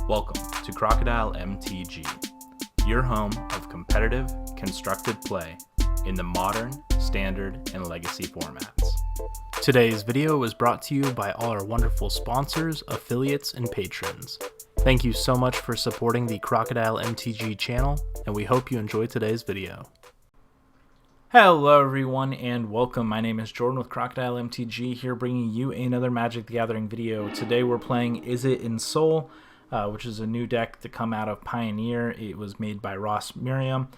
Welcome to Crocodile MTG, your home of competitive, constructed play in the modern, standard, and legacy formats. Today's video was brought to you by all our wonderful sponsors, affiliates, and patrons. Thank you so much for supporting the Crocodile MTG channel, and we hope you enjoy today's video. Hello everyone and welcome. My name is Jordan with Crocodile MTG here bringing you another Magic the Gathering video. Today we're playing Izzet Ensoul, which is a new deck to come out of Pioneer. It was made by Ross Merriam.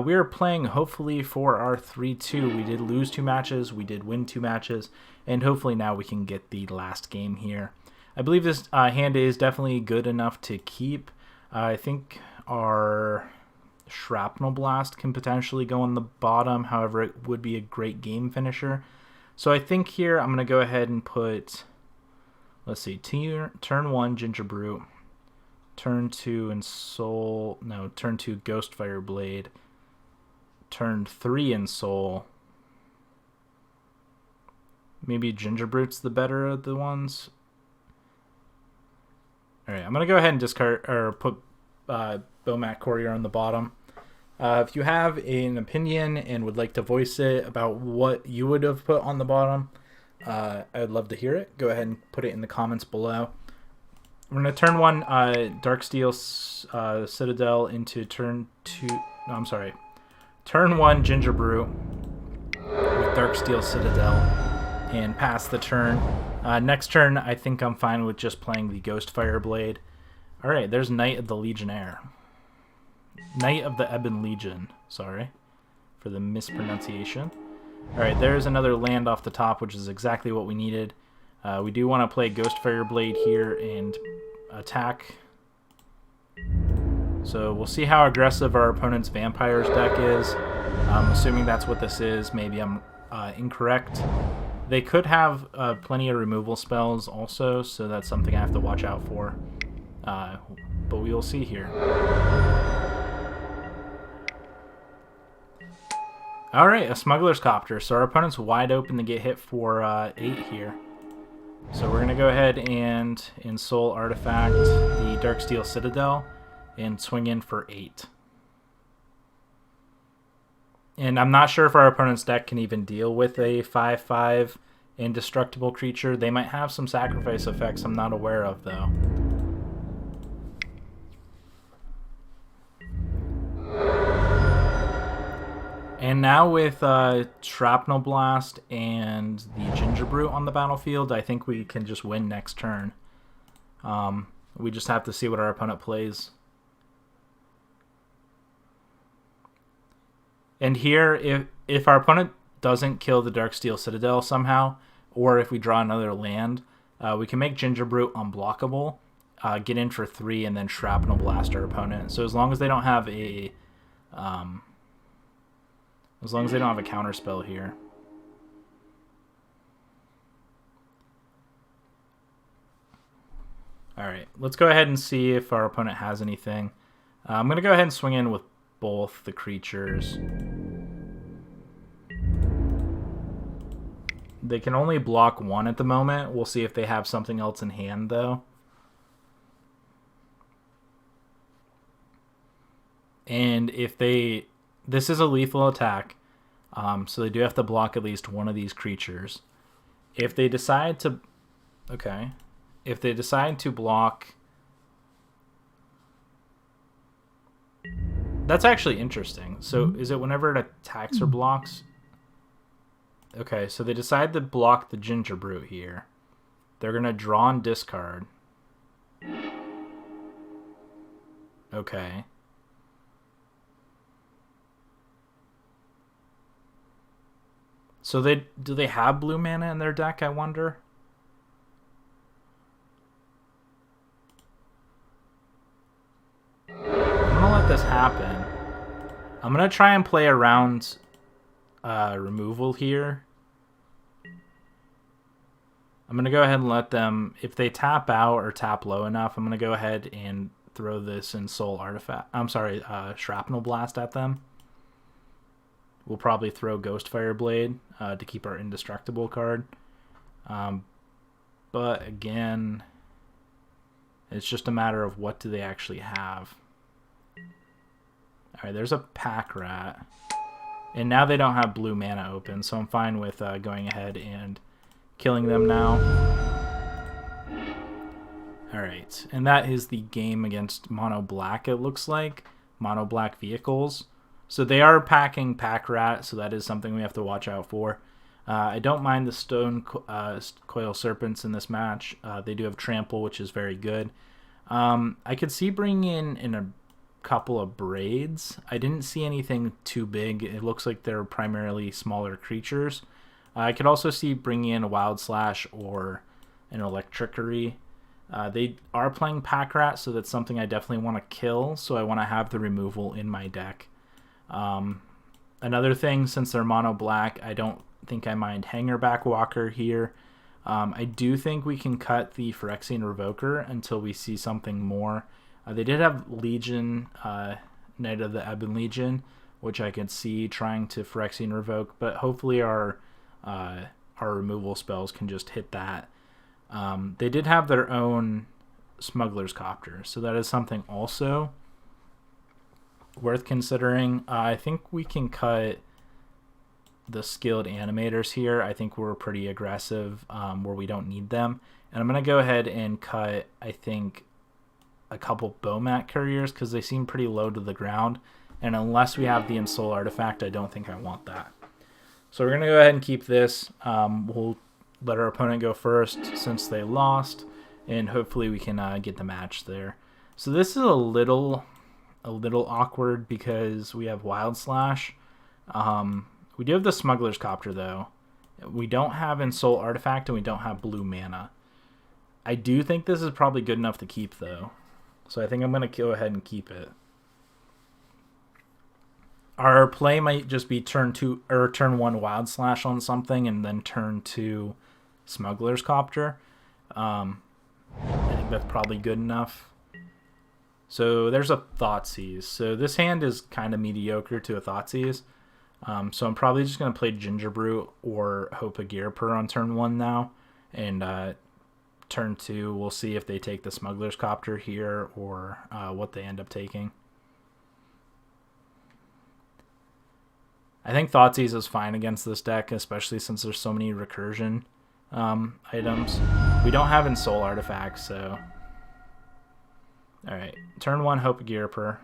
We are playing hopefully for our 3-2. We did lose 2 matches, we did win 2 matches, and hopefully now we can get the last game here. I believe this hand is definitely good enough to keep. I think our Shrapnel Blast can potentially go on the bottom, however it would be a great game finisher. So I think here I'm going to go ahead and put, let's see, turn 1 Gingerbrute, turn 2 turn 2 Ghostfire Blade, turn 3 Ensoul. Maybe Gingerbrute's the better of the ones. Alright, I'm going to go ahead and discard, or put Bomat Courier on the bottom. If you have an opinion and would like to voice it about what you would have put on the bottom, I'd love to hear it. Go ahead and put it in the comments below. We're going to turn 1 Darksteel Citadel into turn 2... No, I'm sorry. Turn 1 Gingerbrute with Darksteel Citadel and pass the turn. Next turn, I think I'm fine with just playing the Ghostfire Blade. Alright, there's Knight of the Legionnaire. Knight of the Ebon Legion. Sorry for the mispronunciation. Alright, there's another land off the top, which is exactly what we needed. We do want to play Ghostfire Blade here and attack. So we'll see how aggressive our opponent's Vampires deck is. I'm assuming that's what this is. Maybe I'm incorrect. They could have plenty of removal spells also, so that's something I have to watch out for. But we will see here. Alright, a Smuggler's Copter. So our opponent's wide open to get hit for 8 here. So we're going to go ahead and Ensoul Artifact the Darksteel Citadel and swing in for 8. And I'm not sure if our opponent's deck can even deal with a 5/5 indestructible creature. They might have some sacrifice effects I'm not aware of, though. And now with Shrapnel Blast and the Gingerbrute on the battlefield, I think we can just win next turn. We just have to see what our opponent plays. And here, if our opponent doesn't kill the Darksteel Citadel somehow, or if we draw another land, we can make Gingerbrute unblockable, get in for 3, and then Shrapnel Blast our opponent. So as long as they don't have a counterspell here. Alright, let's go ahead and see if our opponent has anything. I'm going to go ahead and swing in with both the creatures. They can only block 1 at the moment. We'll see if they have something else in hand, though. And if they... This is a lethal attack, so they do have to block at least one of these creatures. If they decide to... Okay. If they decide to block... That's actually interesting. So is it whenever it attacks or blocks? Okay, so they decide to block the Gingerbrute here. They're going to draw and discard. Okay. So do they have blue mana in their deck, I wonder? I'm going to let this happen. I'm going to try and play around removal here. I'm going to go ahead and let them, if they tap out or tap low enough, I'm going to go ahead and throw this Ensoul Artifact. I'm sorry, Shrapnel Blast at them. We'll probably throw Ghostfire Blade to keep our indestructible card. But again, It's just a matter of what do they actually have. Alright, there's a pack rat. And now they don't have blue mana open, so I'm fine with going ahead and killing them now. Alright, and that is the game against mono black, it looks like. Mono black vehicles. So they are packing pack rat, so that is something we have to watch out for. I don't mind the stone coil serpents in this match. They do have trample, which is very good. I could see bringing in a couple of braids. I didn't see anything too big. It looks like they're primarily smaller creatures. I could also see bringing in a wild slash or an electrickery. They are playing pack rat, so that's something I definitely want to kill, so I want to have the removal in my deck. Another thing, since they're mono black, I don't think I mind Hangerback Walker here. I do think we can cut the Phyrexian Revoker until we see something more. They did have Legion, Knight of the Ebon Legion, which I could see trying to Phyrexian Revoke, but hopefully our removal spells can just hit that. They did have their own Smuggler's Copter, so that is something also worth considering. I think we can cut the skilled animators here. I think we're pretty aggressive where we don't need them. And I'm going to go ahead and cut, I think, a couple Bowmat couriers because they seem pretty low to the ground. And unless we have the Ensoul artifact, I don't think I want that. So we're going to go ahead and keep this. We'll let our opponent go first since they lost. And hopefully we can get the match there. So this is a little awkward because we have Wild Slash. We do have the Smuggler's Copter, though. We don't have Ensoul Artifact, and we don't have blue mana. I do think this is probably good enough to keep, though. So I think I'm going to go ahead and keep it. Our play might just be turn 1 Wild Slash on something, and then turn 2 Smuggler's Copter. I think that's probably good enough. So there's a Thoughtseize. So this hand is kind of mediocre to a Thoughtseize. So I'm probably just going to play Gingerbrew or Hope of Gearper on turn 1 now. And turn 2, we'll see if they take the Smuggler's Copter here or what they end up taking. I think Thoughtseize is fine against this deck, especially since there's so many recursion items. We don't have Ensoul artifacts, so... Alright, turn 1, Hope of Gearper.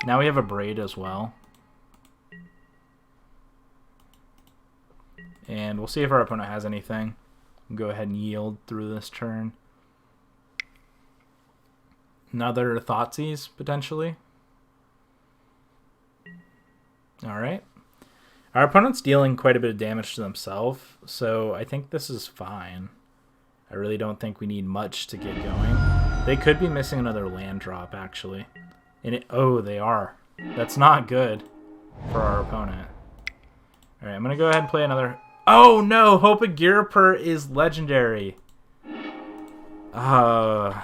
Now we have a Braid as well. And we'll see if our opponent has anything. We'll go ahead and yield through this turn. Another Thoughtseize, potentially. Alright. Our opponent's dealing quite a bit of damage to themselves, so I think this is fine. I really don't think we need much to get going. They could be missing another land drop, actually. And oh, they are. That's not good for our opponent. Alright, I'm going to go ahead and play another... Oh, no! Hope of Gearper is legendary. That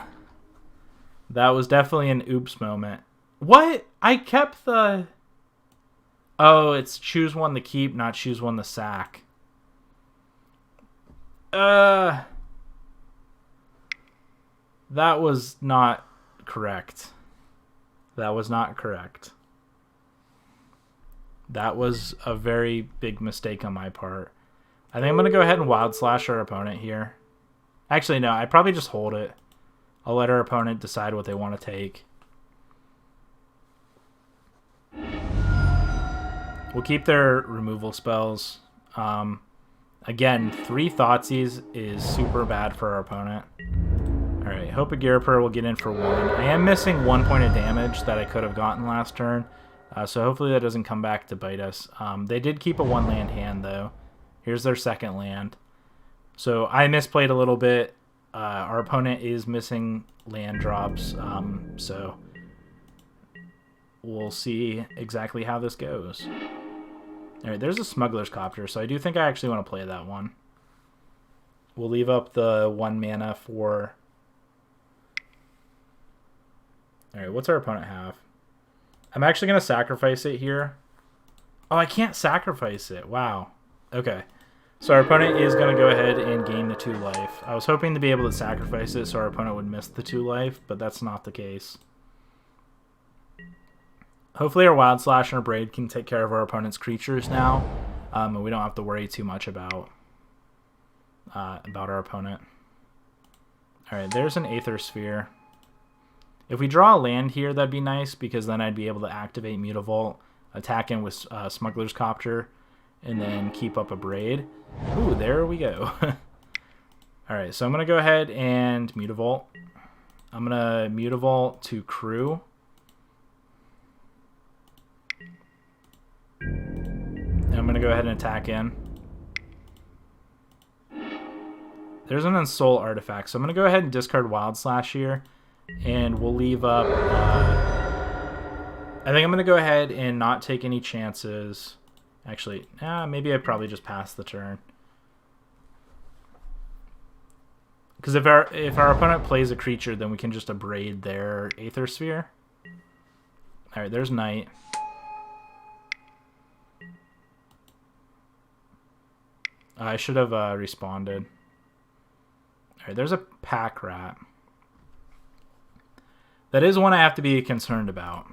was definitely an oops moment. What? I kept the... Oh, it's choose one to keep, not choose one to sack. That was not correct. That was not correct. That was a very big mistake on my part. I think I'm going to go ahead and Wild Slash our opponent here. Actually, no, I probably just hold it. I'll let our opponent decide what they want to take. We'll keep their removal spells. Again, 3 Thoughtseize is super bad for our opponent. Alright, Hope of Gearper will get in for 1. I am missing 1 point of damage that I could have gotten last turn. So hopefully that doesn't come back to bite us. They did keep a 1-land hand, though. Here's their second land. So I misplayed a little bit. Our opponent is missing land drops. So we'll see exactly how this goes. Alright, there's a Smuggler's Copter, so I do think I actually want to play that one. We'll leave up the 1 mana for... Alright, what's our opponent have? I'm actually going to sacrifice it here. Oh, I can't sacrifice it. Wow. Okay. So our opponent is going to go ahead and gain the 2 life. I was hoping to be able to sacrifice it so our opponent would miss the 2 life, but that's not the case. Hopefully our Wild Slash and our Braid can take care of our opponent's creatures now, and we don't have to worry too much about our opponent. Alright, there's an Aether Sphere. If we draw a land here, that'd be nice, because then I'd be able to activate Mutavault, attack in with Smuggler's Copter, and then keep up a Braid. Ooh, there we go. Alright, so I'm going to go ahead and Mutavault. I'm going to Mutavault to Crew. And I'm going to go ahead and attack in. There's an Ensoul artifact, so I'm going to go ahead and discard Wild Slash here. And we'll leave up... I think I'm going to go ahead and not take any chances. Actually, maybe I probably just pass the turn. Because if our opponent plays a creature, then we can just abrade their Aether Sphere. Alright, there's Knight. I should have responded. Alright, there's a Pack Rat. That is one I have to be concerned about.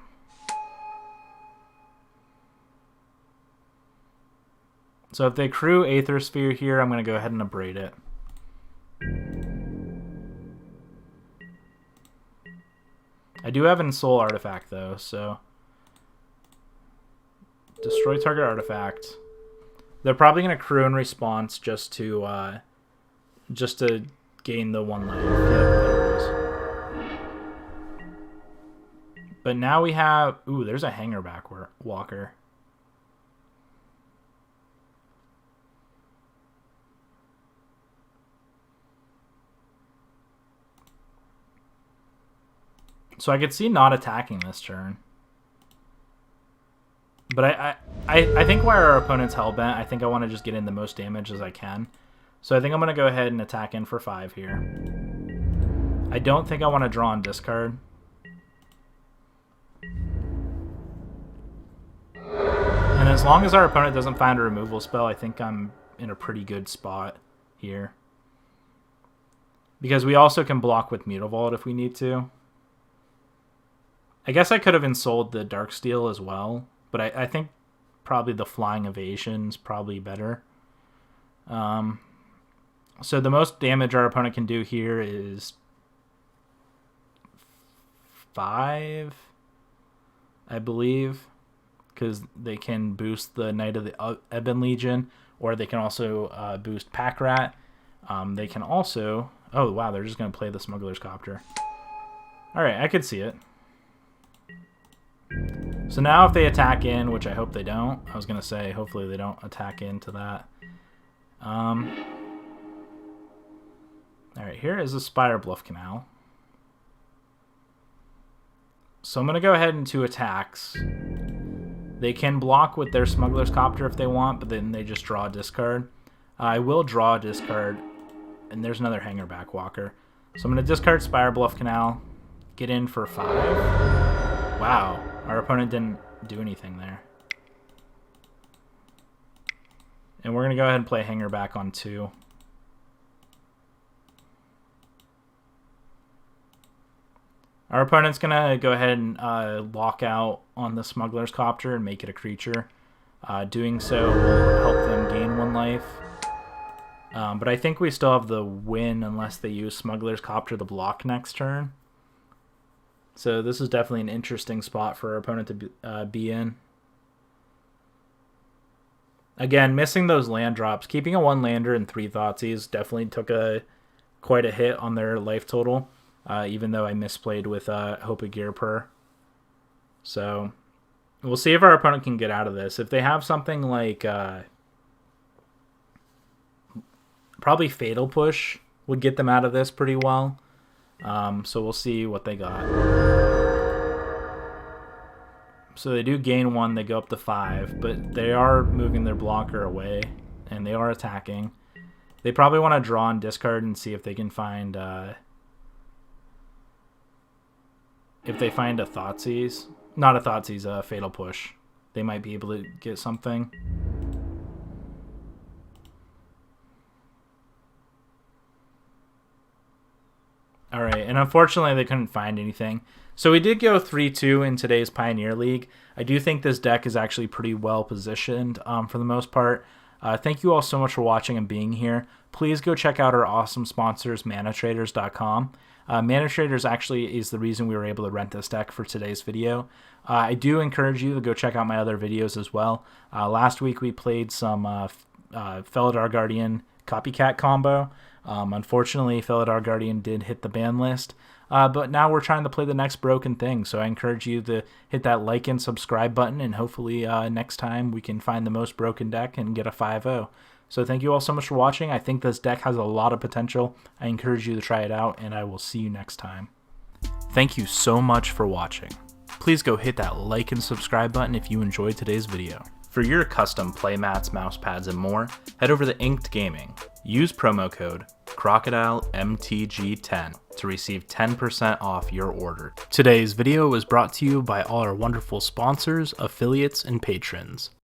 So if they crew Aether Sphere here, I'm going to go ahead and abrade it. I do have Ensoul Artifact though, so... Destroy target artifact. They're probably going to crew in response just to gain the 1 life. Yep, there it is. But now we have... Ooh, there's a Hangerback Walker. So I could see not attacking this turn. But I think while our opponent's hellbent, I think I want to just get in the most damage as I can. So I think I'm going to go ahead and attack in for 5 here. I don't think I want to draw and discard. And as long as our opponent doesn't find a removal spell, I think I'm in a pretty good spot here. Because we also can block with Mutavault if we need to. I guess I could have ensouled the Darksteel as well, but I think probably the Flying Evasion's probably better. So the most damage our opponent can do here is 5, I believe, because they can boost the Knight of the Ebon Legion, or they can also boost Pack Rat. They can also... Oh, wow, they're just going to play the Smuggler's Copter. Alright, I could see it. So now if they attack in, which I hope they don't, I was going to say hopefully they don't attack into that. Alright, here is a Spire Bluff Canal. So I'm going to go ahead into 2 attacks. They can block with their Smuggler's Copter if they want, but then they just draw a discard. I will draw a discard, and there's another Hangerback Walker. So I'm going to discard Spire Bluff Canal, get in for 5. Wow. Our opponent didn't do anything there. And we're going to go ahead and play Hangerback on 2. Our opponent's going to go ahead and lock out on the Smuggler's Copter and make it a creature. Doing so will help them gain 1 life. But I think we still have the win unless they use Smuggler's Copter to block next turn. So this is definitely an interesting spot for our opponent to be in. Again, missing those land drops. Keeping a 1-lander and 3 Thoughtseize definitely took quite a hit on their life total. Even though I misplayed with Hope of Gearper. So we'll see if our opponent can get out of this. If they have something like... probably Fatal Push would get them out of this pretty well. So we'll see what they got. So they do gain 1, they go up to 5, but they are moving their blocker away, and they are attacking. They probably want to draw and discard and see if they can find... if they find a Thoughtseize. Not a Thoughtseize, a Fatal Push. They might be able to get something. and unfortunately they couldn't find anything. So we did go 3-2 in today's Pioneer League. I do think this deck is actually pretty well positioned for the most part. Thank you all so much for watching and being here. Please go check out our awesome sponsors, manatraders.com. ManaTraders actually is the reason we were able to rent this deck for today's video. I do encourage you to go check out my other videos as well. Last week we played some Felidar Guardian Copycat combo. Unfortunately, Felidar Guardian did hit the ban list, but now we're trying to play the next broken thing, so I encourage you to hit that like and subscribe button, and hopefully next time we can find the most broken deck and get a 5-0. So thank you all so much for watching. I think this deck has a lot of potential. I encourage you to try it out, and I will see you next time. Thank you so much for watching. Please go hit that like and subscribe button if you enjoyed today's video. For your custom playmats, mousepads, and more, head over to Inked Gaming. Use promo code crocodilemtg10 to receive 10% off your order. Today's video was brought to you by all our wonderful sponsors, affiliates, and patrons.